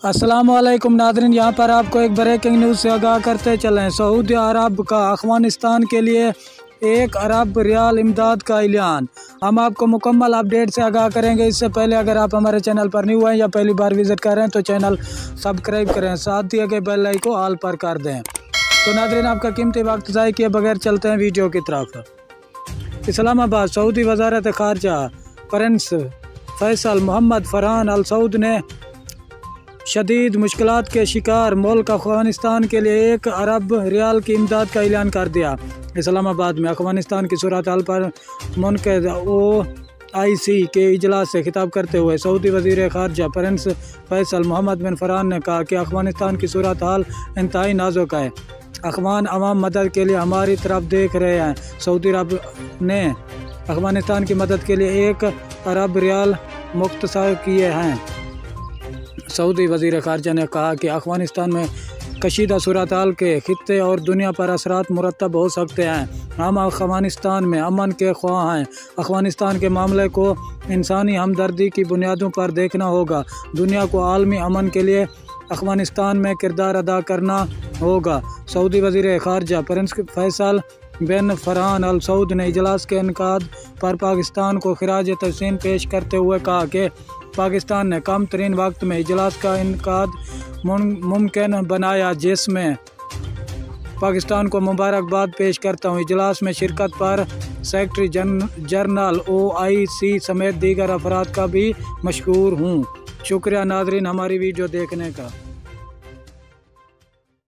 अस्सलामुअलैकुम नाज़रीन, यहाँ पर आपको एक ब्रेकिंग न्यूज़ से आगाह करते चलें। सऊदी अरब का अफ़गानिस्तान के लिए 1 अरब रियाल इमदाद का ऐलान। हम आपको मुकम्मल अपडेट से आगाह करेंगे। इससे पहले अगर आप हमारे चैनल पर न्यू हैं या पहली बार विज़िट कर रहे हैं तो चैनल सब्सक्राइब करें, साथ दिए गए बेल आइकन को ऑल पर कर दें। तो नाज़रीन, आपका कीमती वक्त ज़ाय किए बगैर चलते हैं वीडियो की तरफ। इस्लामाबाद। सऊदी वज़ारत ख़ारजा प्रिंस फैसल मोहम्मद फरहान अल सऊद ने शदीद मुश्किलात के शिकार मुल्क अफ़गानिस्तान के लिए 1 अरब रियाल की इमदाद का ऐलान कर दिया। इस्लामाबाद में अफ़गानिस्तान की सूरत हाल पर मुनक़िद OIC के इजलास से खिताब करते हुए सऊदी वज़ीर ख़ारजा प्रिंस फैसल मोहम्मद बिन फरहान ने कहा कि अफ़गानिस्तान की सूरत हाल इंतहाई नाजुक है। अफ़गान अवाम मदद के लिए हमारी तरफ देख रहे हैं। सऊदी अरब ने अफ़गानिस्तान की मदद के लिए 1 अरब रियाल मुख्तसर किए हैं। सऊदी वज़ीर ख़ारजा ने कहा कि अफ़गानिस्तान में कशीदा सूरत हाल के खित्ते और दुनिया पर असरात मुरतब हो सकते हैं। हम अफ़गानिस्तान में अमन के ख्वाह हैं। अफ़गानिस्तान के मामले को इंसानी हमदर्दी की बुनियादों पर देखना होगा। दुनिया को आलमी अमन के लिए अफ़गानिस्तान में किरदार अदा करना होगा। सऊदी वज़ीर ख़ारजा प्रिंस फैसल बिन फरहान अल सऊद ने इजलास के इनकाद पर पाकिस्तान को खिराज तहसीन पेश करते हुए कहा कि पाकिस्तान ने कम तरीन वक्त में इजलास का इनकाद मुमकिन बनाया, जिसमें पाकिस्तान को मुबारकबाद पेश करता हूँ। इजलास में शिरकत पर सेक्रेटरी जनरल OIC समेत दीगर अफराद का भी मशकूर हूँ। शुक्रिया नाज़रीन हमारी वीडियो देखने का।